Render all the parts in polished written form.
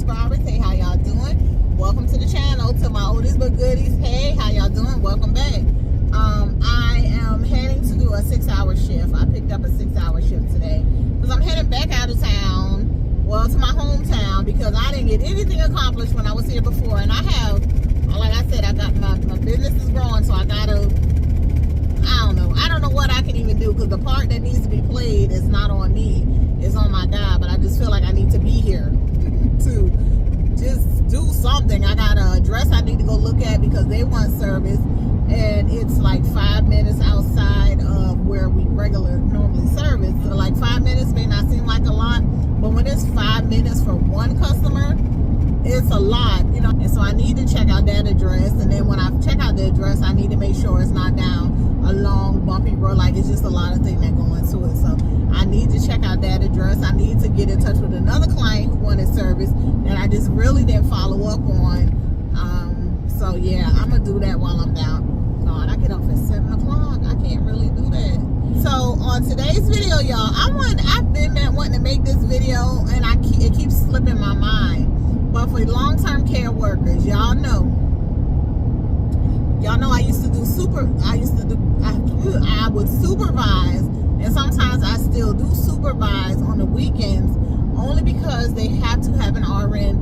subscribers. Hey, how y'all doing? Welcome to the channel. To my oldies but goodies, hey, how y'all doing? Welcome back. I am heading to do a 6-hour shift. I picked up a 6-hour shift today because I'm heading back out of town, well, to my hometown, because I didn't get anything accomplished when I was here before. And I have, like I said, I got my business is growing, so I gotta, I don't know what I can even do, because the part that needs to be played is not on me, it's on my guy. But I just feel like I need to be here to just do something. I got an address I need to go look at because they want service, and it's like 5 minutes outside of where we normally service. So like 5 minutes may not seem like a lot, but when it's 5 minutes for one customer, it's a lot, you know. And so I need to check out that address, and then when I check out the address, I need to make sure it's not down a long bumpy road. Like, it's just a lot of things that go into it. So I need to check out that address. I need to get in touch with another client who wanted service that I just really didn't follow up on. So yeah, I'm gonna do that while I'm down. God, I get off at 7 o'clock. I can't really do that. So on today's video, y'all, I've been wanting to make this video, and it keeps slipping my mind. But for long-term care workers, y'all know I would supervise, and sometimes I still do supervise on the weekends, only because they have to have an RN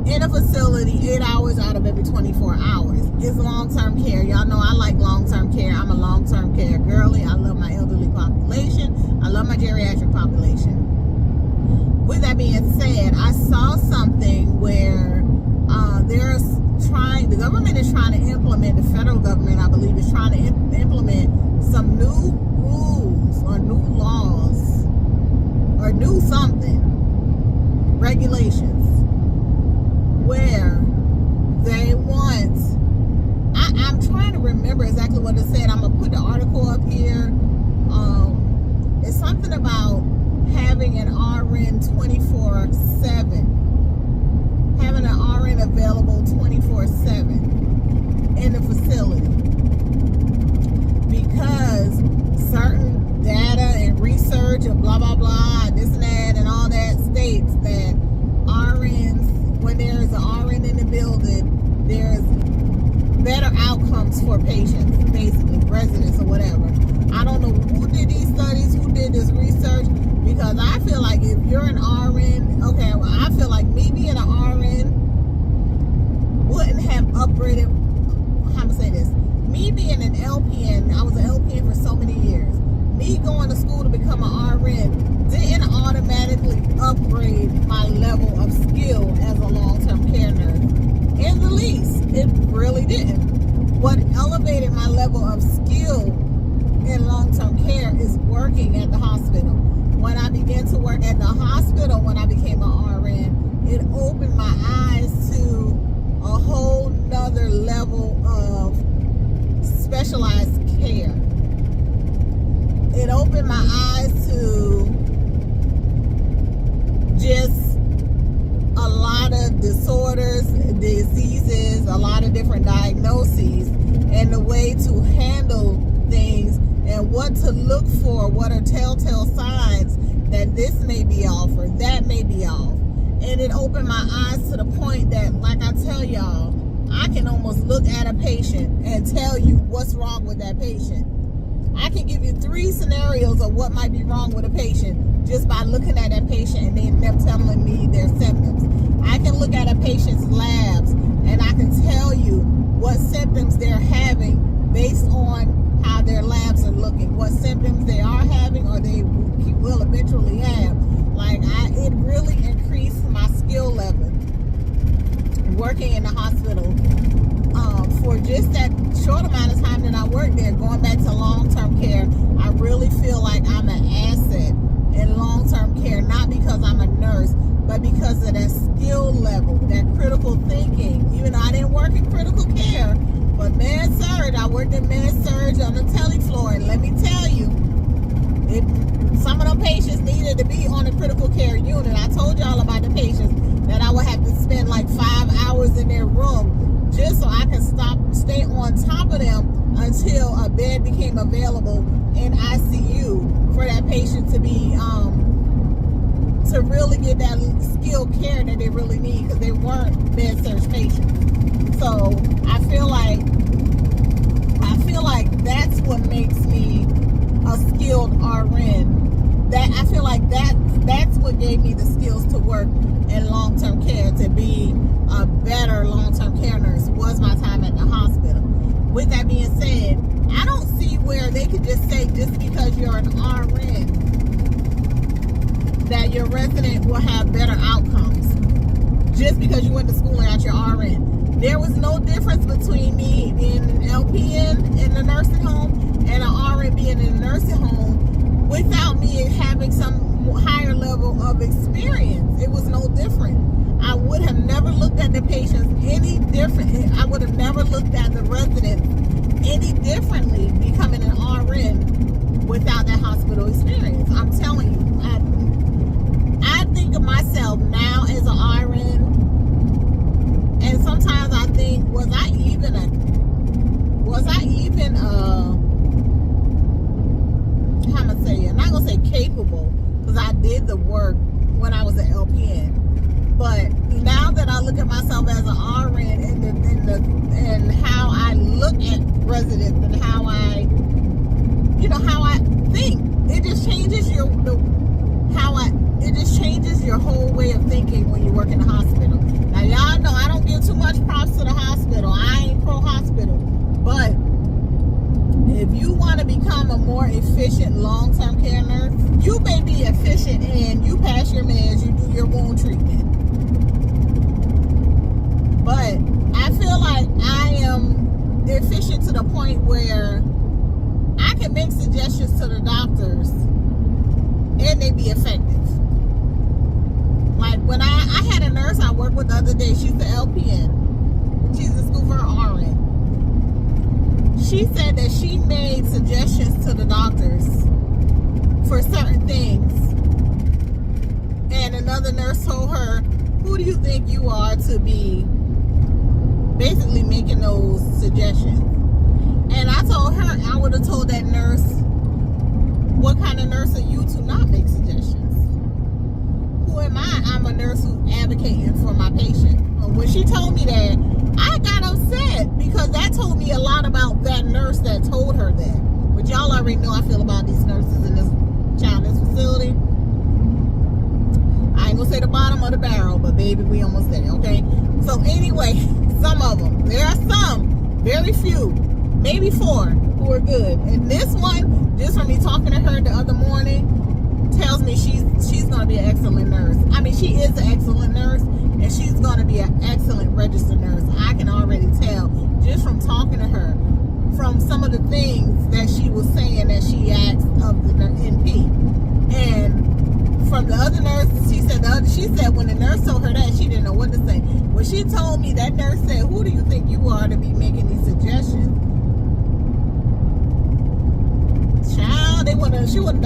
in a facility 8 hours out of every 24 hours. It's long-term care. Y'all know I like long-term care. I'm a long-term care girly. I love my elderly population. I love my geriatric population. With that being said, I saw something where the government is trying to implement, the federal government, I believe, is trying to implement some new rules or new laws or new something, regulations, where they want, I'm trying to remember exactly what it said. I'm going to put the article up here. It's something about having an RN 24/7. Having an RN available 24/7 in the facility, because certain data and research and blah blah blah, this and that and all that, states that RNs, when there is an RN in the building, there's better outcomes for patients, basically residents or whatever. I don't know who did these studies, who did this research, because I feel like if you're an RN, okay, well, I feel like me being an RN wouldn't have upgraded, how to say this, me being an LPN, I was an LPN for so many years, me going to school to become an RN didn't automatically upgrade my level of skill as a long-term care nurse. In the least, it really didn't. What elevated my level of skill in long-term care is working at the hospital. When I began to work at the hospital, when I became an RN, it opened my eyes to a whole nother level of specialized care. It opened my eyes to just a lot of disorders, diseases, a lot of different diagnoses, and the way to handle things, and what to look for, what are telltale signs that this may be off or that may be off. And it opened my eyes to the point that, like I tell y'all, I can almost look at a patient and tell you what's wrong with that patient. I can give you 3 scenarios of what might be wrong with a patient just by looking at that patient and then them telling me their symptoms. I can look at a patient's labs and I can tell you what symptoms they're having based on how their labs are looking, what symptoms they are having or they will eventually have. Like, it really increased my skill level working in the hospital. For just that short amount of time that I worked there, going back to long-term care, I really feel like I'm an asset in long-term care, not because I'm a nurse, but because of that skill level, that critical thinking. Even though I didn't work in critical care, but med-surg, I worked in med-surg on the tele floor, and let me tell you, some of them patients needed to be on a critical care unit. I told y'all about the patients that I would have to spend like 5 hours in their room just so I can stay on top of them until a bed became available in ICU for that patient to be to really get that skill real care that they really need, because they weren't med-surg patients. So I feel like that's what makes me a skilled RN. That I feel like that's what gave me the skills to work in long-term care, to be a better long-term care nurse, was my time at the hospital. With that being said, I don't see where they could just say, just because you're an RN, that your resident will have better outcomes. Just because you went to school and got your RN. There was no difference between me being an LPN in the nursing home and an RN being in a nursing home without me having some higher level of experience. It was no different. I would have never looked at the patients any different. I would have never looked at the residents any differently becoming an RN without that hospital experience. I'm telling you. I think of myself now as an RN, and sometimes I think, was I even how am I say it? I'm not gonna say capable, because I did the work when I was an LPN. But now that I look at myself as an RN and how I look at residents and how I think, it just changes your whole way of thinking when you work in the hospital. Now y'all know I don't give too much props to the hospital. I ain't pro hospital, but if you want to become a more efficient long-term care nurse, you may be efficient and you pass your meds, you do your wound treatment. But I feel like I am efficient to the point where I can make suggestions to the doctors and they be effective. Like when I had a nurse I worked with the other day, she's the LPN. She's in school for her RN. She said that she made suggestions to the doctors for certain things. And another nurse told her, who do you think you are to be basically making those suggestions? And I told her, I would have told that nurse, what kind of nurse are you to not make suggestions? Who am I? I'm a nurse who's advocating for my patient. When she told me that, I got upset, because that told me a lot about that nurse that told her that. But y'all already know I feel about these nurses in this facility. I ain't gonna say the bottom of the barrel, but baby, we almost there, okay? So anyway, some of them. There are some, very few, maybe 4, who are good. And this one, just from me talking to her the other morning, tells me she's going to be an excellent nurse. I mean, she is an excellent nurse, and she's going to be an excellent registered nurse. I can already tell just from talking to her, from some of the things that she was saying that she asked of the NP. And from the other nurse, she said when the nurse told her that, she didn't know what to say. When she told me, that nurse said, who do you think you are to be making these suggestions? Child, the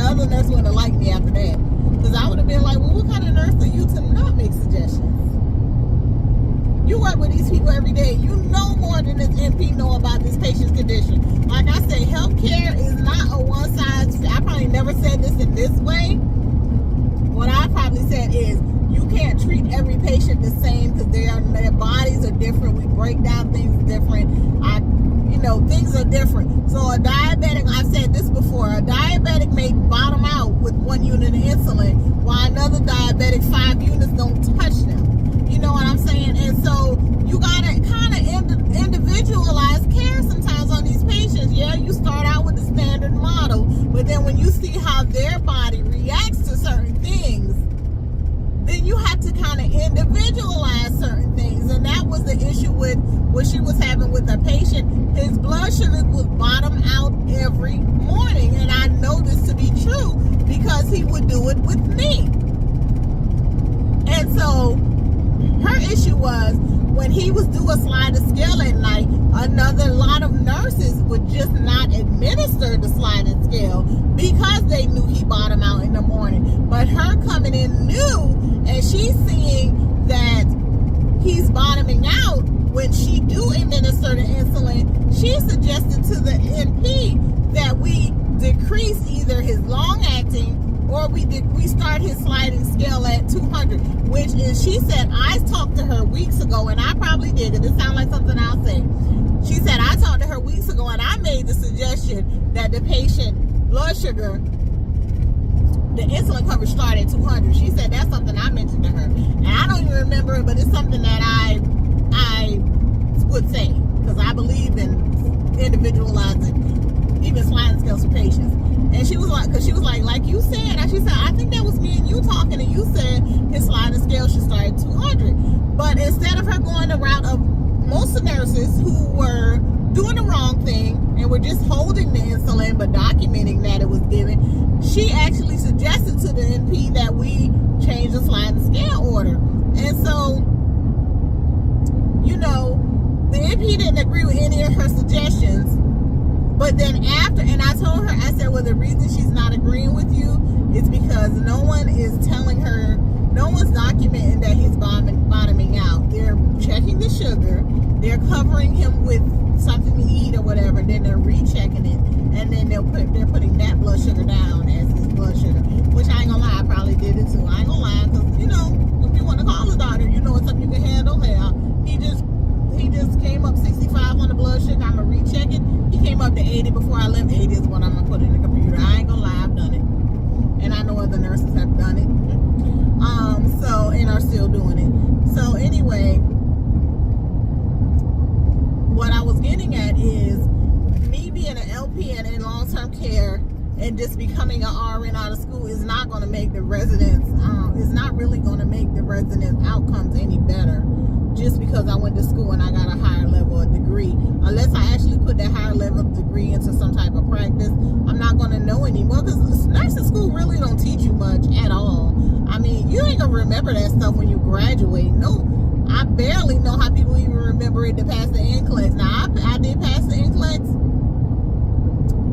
other nurse wouldn't have liked me after that. Because I would have been like, well, what kind of nurse are you to not make suggestions? You work with these people every day. You know more than this NP know about this patient's condition. Like I say, healthcare is not a one size. I probably never said this in this way. What I probably said is, you can't treat every patient the same, because their bodies are different. We break down things different. Things are different. So a diabetic, I've said this before, a diabetic may bottom out with 1 unit of insulin, while another diabetic 5 units don't touch them. You know what I'm saying? And so you gotta kind of individualize care sometimes on these patients. Yeah, you start out with the standard model, but then when you see how their body reacts to certain things, then you have to kind of individualize certain things. And that was the issue with what she was having with the patient. His blood sugar was bottom out every morning. And I know this to be true because he would do it with me. And so her issue was, when he was due a sliding scale at night, another lot of nurses would just not administer the sliding scale because they knew he bottomed out in the morning. But her coming in new, and she's seeing that he's bottoming out when she do administer the insulin, she suggested to the NP that we decrease either his long-acting or we start his sliding scale at 200, which is, she said, I talked to her weeks ago, and I probably did, because it sounds like something I'll say. She said, I talked to her weeks ago, and I made the suggestion that the patient blood sugar, the insulin coverage start at 200. She said that's something I mentioned to her, and I don't even remember it, but it's something that I would say, because I believe in individualizing even sliding scales for patients. And she was like, because she was like you said, and she said, I think that was me and you talking, and you said his sliding scale should start at 200. But instead of her going the route of most of the nurses who were doing the wrong thing and were just holding the insulin but documenting that it was given, she actually suggested to the NP that we change the sliding scale order. And so, you know, the NP didn't agree with any of her suggestions. But then after, and I told her, I said, well, the reason she's not agreeing with you is because no one is telling her, no one's documenting that he's bottoming out. They're checking the sugar, they're covering him with something to eat or whatever, and then they're rechecking it, and then they're putting that blood sugar down as his blood sugar, which I ain't gonna lie, I probably did it too. I ain't gonna lie, because, you know, if you want to call the doctor, you know it's something you can handle. Hell, he just came up 65 on the blood sugar. I'm gonna recheck it. He came up to 80 before I left. 80 is what I'm gonna put in the computer. I ain't gonna lie, I've done it, and I know other nurses have done it. So, and are still doing it. So anyway, what I was getting at is me being an LPN in long-term care and just becoming an RN out of school is not going to make the residents, is not really going to make the residents' outcomes any better just because I went to school and I got a higher level of degree. Unless I actually put that higher level of degree into some type of practice, I'm not going to know anymore, because nursing school really don't teach you much at all. I mean, you ain't going to remember that stuff when you graduate. No, I barely know how people even remember it to pass the NCLEX. Now, I did pass the NCLEX.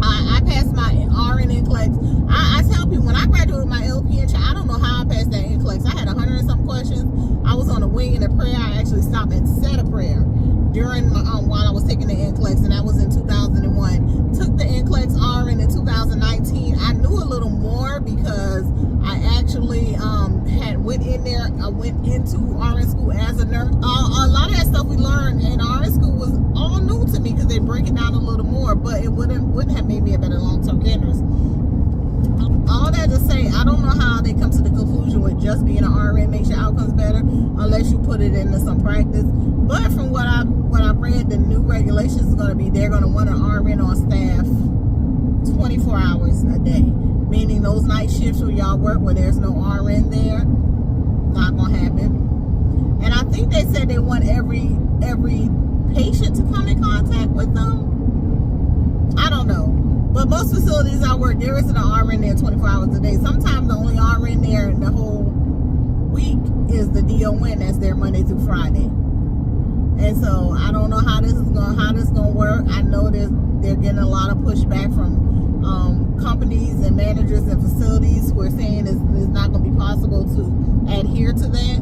I passed my RN NCLEX. I tell people, when I graduated with my LPN, I don't know how I passed that NCLEX. I had 100 and some questions. I was on a wing in a prayer. I actually stopped and said a prayer during my, while I was taking the NCLEX, and that was in 2001. Took the NCLEX RN in 2019. I knew a little more because I actually went in there. I went into RN school as a nurse. A lot of that stuff we learned in RN school was all new to me because they break it down a little more, but it wouldn't have made me a better long-term care nurse. All that to say, I don't know how they come to the conclusion with just being an RN makes your outcomes better unless you put it into some practice. But from what I've read, the new regulations is going to be, they're going to want an RN on staff 24 hours a day, meaning those night shifts where y'all work where there's no RN there, not going to happen. And I think they said they want every patient to come in contact with them. I don't know. But most facilities I work, there isn't an RN there 24 hours a day. Sometimes the only RN there in the whole week is the DON that's there Monday through Friday. And so I don't know how this is gonna work. I know they're getting a lot of pushback from companies and managers and facilities who are saying it's not gonna be possible to adhere to that.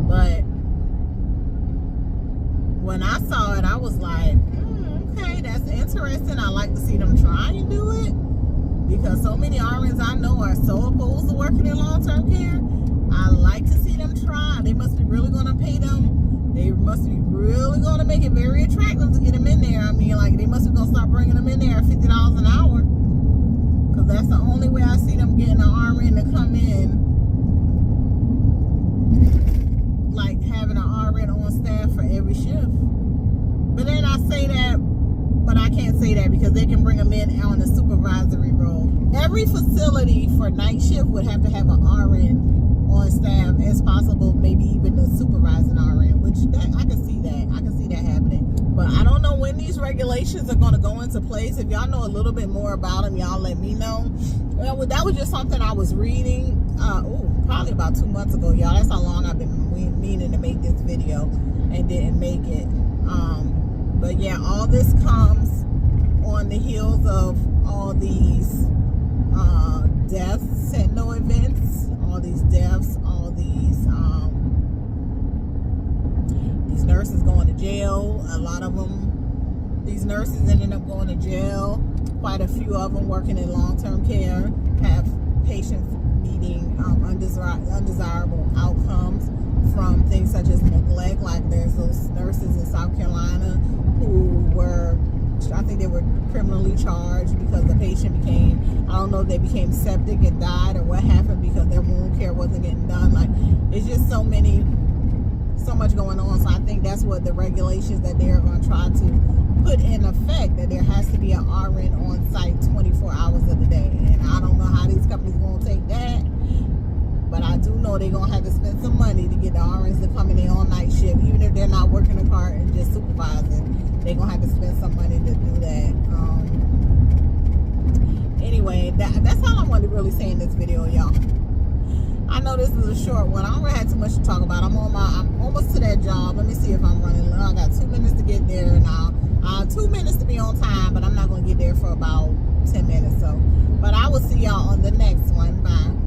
But when I saw it, I was like, okay, that's interesting. I like to see them try and do it, because so many RNs I know are so opposed to working in long-term care. I like to see them try. They must be really going to pay them. They must be really going to make it very attractive to get them in there. I mean, like, they must be going to start bringing them in there at $50 an hour, because that's the only way I see them getting an RN to come in, like having an RN on staff for every shift. But then I say that, but I can't say that because they can bring them in on a supervisory role. Every facility for night shift would have to have an RN on staff as possible, maybe even a supervising RN, which I can see that. I can see that happening. But I don't know when these regulations are going to go into place. If y'all know a little bit more about them, y'all let me know. Well, that was just something I was reading, probably about 2 months ago, y'all. That's how long I've been meaning to make this video and didn't make it. But yeah, all this comes on the heels of all these death sentinel events, all these deaths, all these nurses going to jail. A lot of them, these nurses ended up going to jail. Quite a few of them working in long-term care have patients needing undesirable outcomes from things such as neglect. Like there's those nurses in South Carolina who were, I think they were criminally charged because the patient became, I don't know if they became septic and died or what happened because their wound care wasn't getting done. Like, it's just so much going on. So I think that's what the regulations that they're going to try to put in effect, that there has to be an RN on site 24 hours of the day. And I don't know how these companies going to take that, but I do know they're going to have to spend some money to get the RNs to come in there on night shift, even if they're not working a car and just supervising. They're going to have to spend some money to do that. Anyway, that's all I wanted to really say in this video, y'all. I know this is a short one. I don't really have too much to talk about. I'm almost to that job. Let me see if I'm running low. I got 2 minutes to get there now. 2 minutes to be on time, but I'm not going to get there for about 10 minutes. So, but I will see y'all on the next one. Bye.